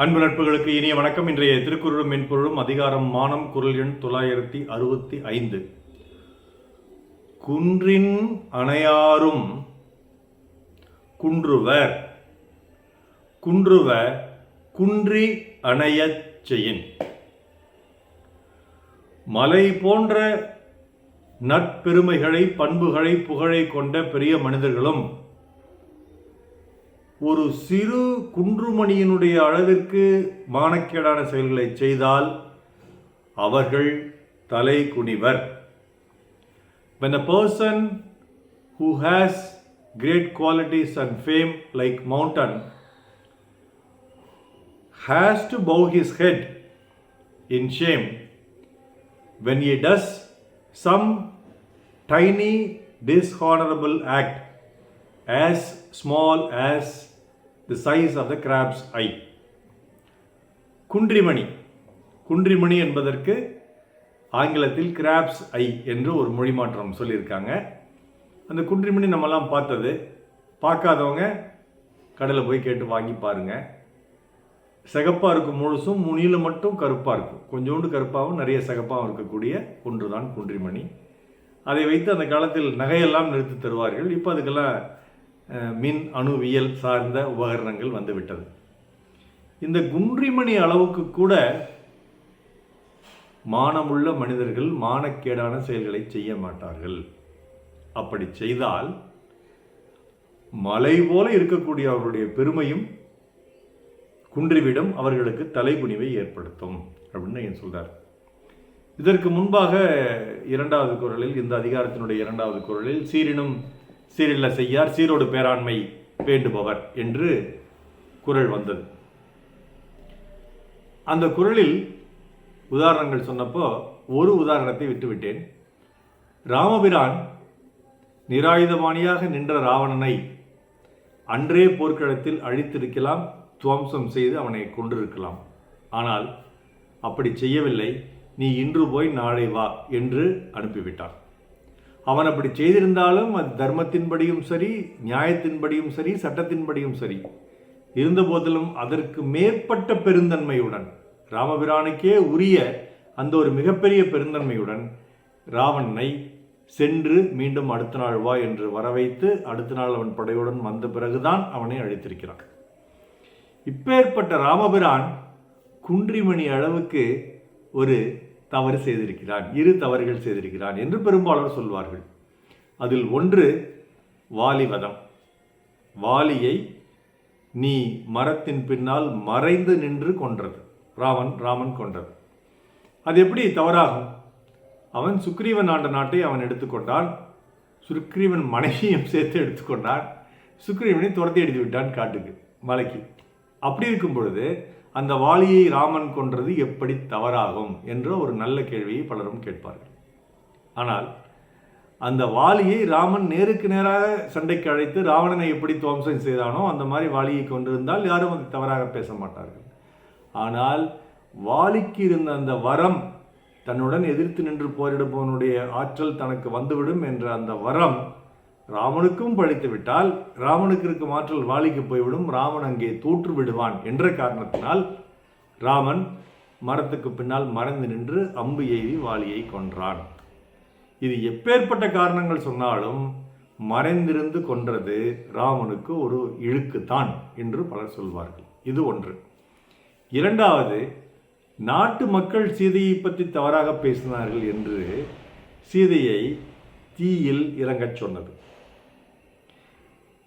அன்பு நட்புகளுக்கு இனிய வணக்கம். இன்றைய திருக்குறளும் மென்பொருளும் அதிகாரம் மானம், குறள் எண் 965. குன்றின் அணையாரும் குன்றுவர், குன்றுவ குன்றி அணையச் செயின். மலை போன்ற நட்பெருமைகளை, பண்புகளை, புகழை கொண்ட பெரிய மனிதர்களும் ஒரு சிறு குன்றுமணியினுடைய அளவிற்கு மானக்கேடான செயல்களை செய்தால் அவர்கள் தலை குனிவர். When a person who has great qualities and fame like mountain has to bow his head in shame when he does some tiny dishonorable act as small as the size of the crab's eye. குன்றிமணி, குன்றிமணி என்பதற்கு ஆங்கிலத்தில் graphs ஐ என்று ஒரு மொழி மாற்றம் சொல்லியிருக்காங்க. அந்த குன்றிமணி நம்மெல்லாம் பார்த்தது, பார்க்காதவங்க கடையில் போய் கேட்டு வாங்கி பாருங்கள். சிகப்பாக இருக்கும் முழுசும், முனியில் மட்டும் கருப்பாக இருக்கும். கொஞ்சோண்டு கருப்பாகவும் நிறைய சிகப்பாகவும் இருக்கக்கூடிய ஒன்று தான் குன்றிமணி. அதை வைத்து அந்த காலத்தில் நகையெல்லாம் நிறுத்தி தருவார்கள். இப்போ அதுக்கெல்லாம் மின் அணுவியல் சார்ந்த உபகரணங்கள் வந்துவிட்டது. இந்த குன்றிமணி அளவுக்கு கூட மானமுள்ள மனிதர்கள் மானக்கேடான செயல்களை செய்ய மாட்டார்கள். அப்படி செய்தால் மலை போல இருக்கக்கூடிய அவருடைய பெருமையும் குன்றிவிடும், அவர்களுக்கு தலைகுனிவை ஏற்படுத்தும் அப்படின்னு சொல்றார். இதற்கு முன்பாக இரண்டாவது குறளில், இந்த அதிகாரத்தினுடைய இரண்டாவது குறளில், சீரினும் சீரில்ல செய்யார் சீரோடு பேராண்மை வேண்டுபவர் என்று குறள் வந்தது. அந்த குறளில் உதாரணங்கள் சொன்னப்போ ஒரு உதாரணத்தை விட்டுவிட்டேன். ராமபிரான் நிராயுதபாணியாக நின்ற ராவணனை அன்றே போர்க்களத்தில் அழித்திருக்கலாம், துவம்சம் செய்து அவனை கொண்டிருக்கலாம். ஆனால் அப்படி செய்யவில்லை. நீ இன்று போய் நாளை வா என்று அனுப்பிவிட்டான். அவன் அப்படி செய்திருந்தாலும் அது தர்மத்தின்படியும் சரி, நியாயத்தின்படியும் சரி, சட்டத்தின்படியும் சரி, இருந்த போதிலும் அதற்கு மேற்பட்ட பெருந்தன்மையுடன், ராமபிரானுக்கே உரிய அந்த ஒரு மிகப்பெரிய பெருந்தன்மையுடன் ராவணனை சென்று மீண்டும் அடுத்த நாள் வா என்று வரவைத்து அடுத்த நாள் அவன் படையுடன் வந்த பிறகுதான் அவனை அழித்திருக்கிறான். இப்பேற்பட்ட ராமபிரான் குன்றிமணி அளவுக்கு ஒரு தவறு செய்திருக்கிறான், இரு தவறுகள் செய்திருக்கிறான் என்று பெரும்பாலானோர் சொல்வார்கள். அதில் ஒன்று வாலிவதம். வாலியை நீ மரத்தின் பின்னால் மறைந்து நின்று கொன்றது. ராமன் கொன்றது. அது எப்படி தவறாகும்? அவன் சுக்ரீவன் ஆண்ட நாட்டை அவன் எடுத்துக்கொண்டான், சுக்ரீவன் மனைவியும் சேர்த்து எடுத்துக்கொண்டான், சுக்ரீவனை துரத்தி அடித்து விட்டான் காட்டுக்கு, மலைக்கு. அப்படி இருக்கும் பொழுது அந்த வாலியை ராமன் கொன்றது எப்படி தவறாகும் என்ற ஒரு நல்ல கேள்வியை பலரும் கேட்பார்கள். ஆனால் அந்த வாலியை ராமன் நேருக்கு நேராக சண்டைக்கு அழைத்து ராவணனை எப்படி துவம்சம் செய்தானோ அந்த மாதிரி வாலியை கொண்டிருந்தால் யாரும் அது தவறாக பேச மாட்டார்கள். ஆனால் வாலிக்கு இருந்த அந்த வரம், தன்னுடன் எதிர்த்து நின்று போரிடுபவனுடைய ஆற்றல் தனக்கு வந்துவிடும் என்ற அந்த வரம் ராமனுக்கும் பழித்து விட்டால் ராமனுக்கு இருக்கும் ஆற்றல் வாலிக்கு போய்விடும், ராமன் அங்கே தோற்று விடுவான் என்ற காரணத்தினால் ராமன் மரத்துக்கு பின்னால் மறைந்து நின்று அம்பு எய்தி வாலியை கொன்றான். இது எப்பேற்பட்ட காரணங்கள் சொன்னாலும் மறைந்திருந்து கொன்றது ராமனுக்கு ஒரு இழுக்குத்தான் என்று பலர் சொல்வார்கள். இது ஒன்று. இரண்டாவது, நாட்டு மக்கள் சீதையை பற்றி தவறாக பேசினார்கள் என்று சீதையை தீயில் இறங்கச் சொன்னது.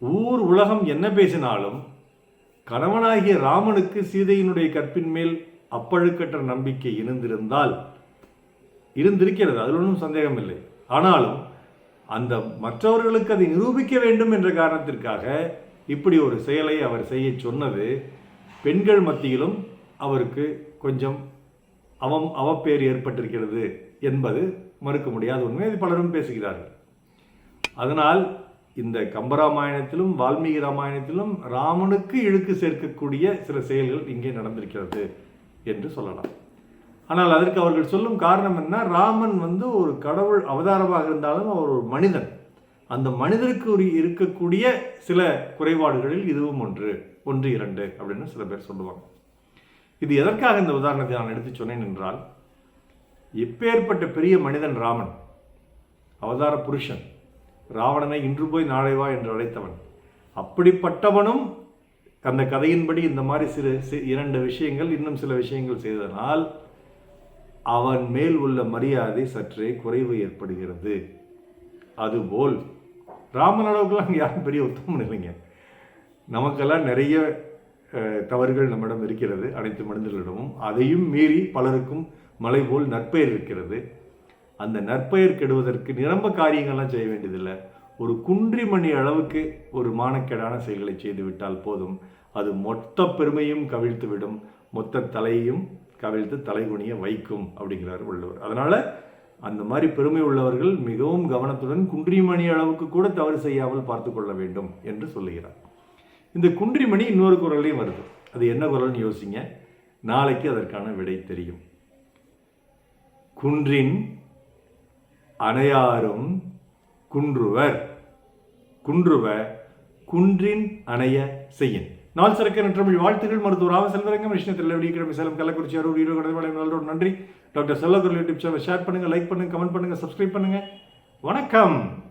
ஊர் உலகம் என்ன பேசினாலும் கணவனாகிய ராமனுக்கு சீதையினுடைய கற்பின் மேல் அப்பழுக்கற்ற நம்பிக்கை இருந்திருக்கிறது, அதில் ஒன்றும் சந்தேகம் இல்லை. ஆனாலும் அந்த மற்றவர்களுக்கு அதை நிரூபிக்க வேண்டும் என்ற காரணத்திற்காக இப்படி ஒரு செயலை அவர் செய்ய சொன்னது பெண்கள் மத்தியிலும் அவருக்கு கொஞ்சம் அவப்பேறு ஏற்பட்டிருக்கிறது என்பது மறுக்க முடியாத உண்மை. அது பலரும் பேசுகிறார்கள். அதனால் இந்த கம்பராமாயணத்திலும் வால்மீகி ராமாயணத்திலும் ராமனுக்கு இழுக்கு சேர்க்கக்கூடிய சில செயல்கள் இங்கே நடந்திருக்கிறது என்று சொல்லலாம். ஆனால் அதற்கு அவர்கள் சொல்லும் காரணம் என்ன? ராமன் ஒரு கடவுள் அவதாரமாக இருந்தாலும் அவர் ஒரு மனிதன். அந்த மனிதருக்கு இருக்கக்கூடிய சில குறைபாடுகளில் இதுவும் ஒன்று இரண்டு அப்படின்னு சில பேர் சொல்லுவாங்க. இது எதற்காக இந்த உதாரணத்தை நான் எடுத்து சொன்னேன் என்றால், எப்பேற்பட்ட பெரிய மனிதன் ராமன், அவதார புருஷன், ராவணனை இன்று போய் நாளை வா என்று அழைத்தவன், அப்படிப்பட்டவனும் அந்த கதையின்படி இந்த மாதிரி இரண்டு விஷயங்கள் இன்னும் சில விஷயங்கள் செய்ததனால் அவன் மேல் உள்ள மரியாதை சற்றே குறைவு ஏற்படுகிறது. அதுபோல் ராமன் அளவுக்குலாம் யாரும் பெரிய உத்தமன் இல்லைங்க. நமக்கெல்லாம் நிறைய தவறுகள் நம்மிடம் இருக்கிறது, அனைத்து மனிதர்களிடமும். அதையும் மீறி பலருக்கும் மலை போல் நற்பெயர் இருக்கிறது. அந்த நற்பெயர் கெடுவதற்கு நிரம்ப காரியங்கள்லாம் செய்ய வேண்டியதில்லை. ஒரு குன்றிமணி அளவுக்கு ஒரு மானக்கேடான செயல்களை செய்துவிட்டால் போதும், அது மொத்த பெருமையும் கவிழ்த்து விடும், மொத்த தலையையும் கவிழ்த்து தலைகுனிய வைக்கும் அப்படிங்கிறார் வள்ளுவர். அதனால அந்த மாதிரி பெருமை உள்ளவர்கள் மிகவும் கவனத்துடன் குன்றிமணி அளவுக்கு கூட தவறு செய்யாமல் பார்த்து கொள்ள வேண்டும் என்று சொல்லுகிறார். இந்த குன்றிமணி இன்னொரு குறளையும் வருது. அது என்ன குறள்னு யோசிங்க, நாளைக்கு அதற்கான விடை தெரியும். குன்றின் அணையாரும் குன்றுவர், குன்றுவ குன்றின் அணைய செய்யின். நாள் சிறக்க நற்றமிழ் வாழ்த்துக்கள். மருத்துவர் ராம செல்வரங்கம், விஷ்ணத்தில் வெள்ளிக்கிழமை சேலம், கள்ளக்குறிச்சி, அரூர், ஈரோடு. நன்றி. டாக்டர் செல்லகுரு யூடியூப் சேனல் ஷேர் பண்ணுங்க, லைக் பண்ணுங்க, கமெண்ட் பண்ணுங்க, சப்ஸ்கிரைப் பண்ணுங்க. வணக்கம்.